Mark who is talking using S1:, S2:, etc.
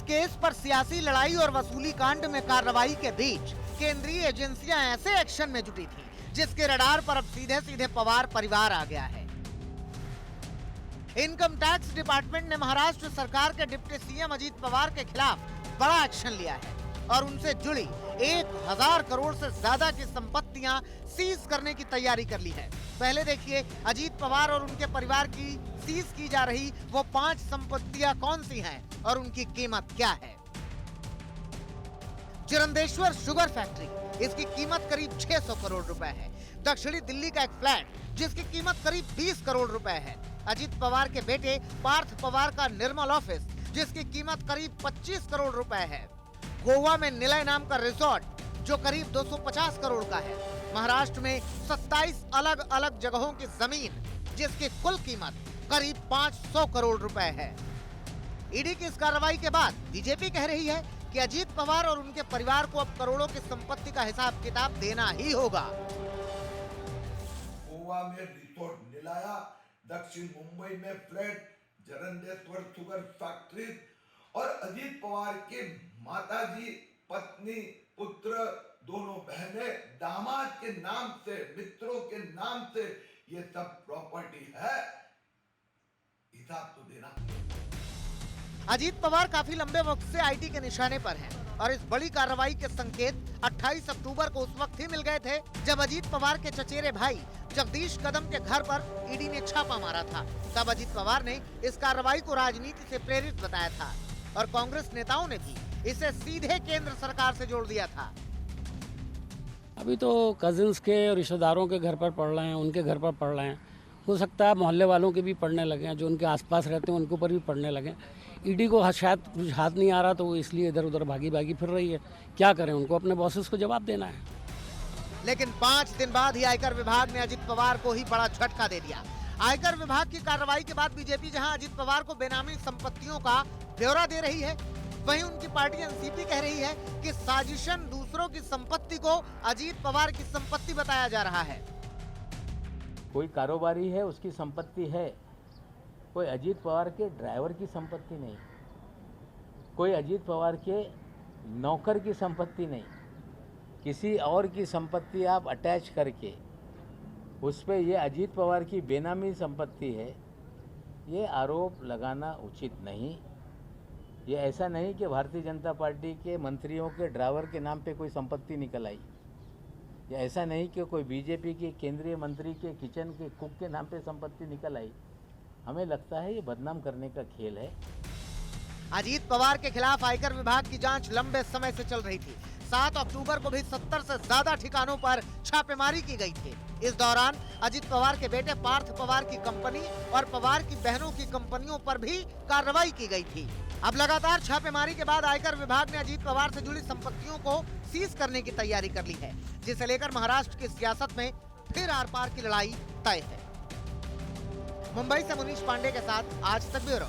S1: Case पर सियासी लड़ाई और वसूली कांड में कार्रवाई के बीच केंद्रीय एजेंसियां ऐसे एक्शन में जुटी थी जिसके रडार पर अब सीधे सीधे पवार परिवार आ गया है। इनकम टैक्स डिपार्टमेंट ने महाराष्ट्र सरकार के डिप्टी सीएम अजीत पवार के खिलाफ बड़ा एक्शन लिया है और उनसे जुड़ी 1000 करोड़ से ज्यादा की संपत्तियां सीज करने की तैयारी कर ली है। पहले देखिए अजीत पवार और उनके परिवार की सीज की जा रही वो 5 संपत्तियां कौन सी हैं और उनकी कीमत क्या है। चिरंदेश्वर शुगर फैक्ट्री, इसकी कीमत करीब 600 करोड़ रुपए है। दक्षिणी दिल्ली का एक फ्लैट जिसकी कीमत करीब 20 करोड़ रुपए है। अजीत पवार के बेटे पार्थ पवार का निर्मल ऑफिस जिसकी कीमत करीब 25 करोड़ रुपए है। गोवा में निलय नाम का रिजॉर्ट जो करीब 250 करोड़ का है। महाराष्ट्र में 27 अलग अलग जगहों की जमीन जिसकी कुल कीमत करीब 500 करोड़ रुपए है। ईडी की इस कार्रवाई के बाद बीजेपी कह रही है कि अजीत पवार और उनके परिवार को अब करोड़ों की संपत्ति का हिसाब किताब देना ही होगा।
S2: गोवा में रिसोर्ट निलाया, दक्षिण मुंबई में फ्लैट, चिरंदेश्वर शुगर फैक्ट्री और अजीत पवार के माताजी, पत्नी, पुत्र, दोनों बहनें, दामाद के नाम से, मित्रों के नाम से ये सब प्रॉपर्टी है, हिसाब तो देना।
S1: अजीत पवार काफी लंबे वक्त से आईटी के निशाने पर हैं और इस बड़ी कार्रवाई के संकेत 28 अक्टूबर को उस वक्त ही मिल गए थे जब अजीत पवार के चचेरे भाई जगदीश कदम के घर पर ईडी ने छापा मारा था। तब अजीत पवार ने इस कार्रवाई को राजनीति से प्रेरित बताया था और कांग्रेस नेताओं ने भी इसे सीधे केंद्र सरकार से जोड़ दिया था।
S3: अभी तो कजिन्स के और रिश्तेदारों के घर पर पढ़ रहे हैं, उनके घर पर पढ़ रहे हैं। हो सकता है मोहल्ले वालों के भी पढ़ने लगे हैं, जो उनके आसपास रहते हैं उनके ऊपर भी पढ़ने लगे। ईडी को शायद कुछ हाथ नहीं आ रहा तो वो इसलिए इधर उधर भागी भागी फिर रही है। क्या करें, उनको अपने बॉसेस को जवाब देना है।
S1: लेकिन 5 दिन बाद ही आयकर विभाग ने अजीत पवार को ही बड़ा झटका दे दिया। आयकर विभाग की कार्रवाई के बाद बीजेपी जहां अजीत पवार को बेनामी संपत्तियों का ब्यौरा दे रही है, वहीं उनकी पार्टी एनसीपी कह रही है कि साजिशन दूसरों की संपत्ति को अजीत पवार की संपत्ति बताया जा रहा है।
S4: कोई कारोबारी है, उसकी संपत्ति है, कोई अजीत पवार के ड्राइवर की संपत्ति नहीं, कोई अजीत पवार के नौकर की संपत्ति नहीं। किसी और की संपत्ति आप अटैच करके उस पर ये अजीत पवार की बेनामी संपत्ति है, ये आरोप लगाना उचित नहीं। ये ऐसा नहीं कि भारतीय जनता पार्टी के मंत्रियों के ड्राइवर के नाम पे कोई संपत्ति निकल आई, या ऐसा नहीं कि कोई बीजेपी के केंद्रीय मंत्री के किचन के कुक के नाम पे संपत्ति निकल आई। हमें लगता है ये बदनाम करने का खेल है।
S1: अजीत पवार के खिलाफ आयकर विभाग की जांच लंबे समय से चल रही थी। 7 अक्टूबर को भी 70 से ज्यादा ठिकानों पर छापेमारी की गई थी। इस दौरान अजीत पवार के बेटे पार्थ पवार की कंपनी और पवार की बहनों की कंपनियों पर भी कार्रवाई की गई थी। अब लगातार छापेमारी के बाद आयकर विभाग ने अजीत पवार से जुड़ी संपत्तियों को सीज करने की तैयारी कर ली है, जिसे लेकर महाराष्ट्र की सियासत में फिर आर पार की लड़ाई तय है। मुंबई से मुनीश पांडे के साथ आज तक ब्यूरो।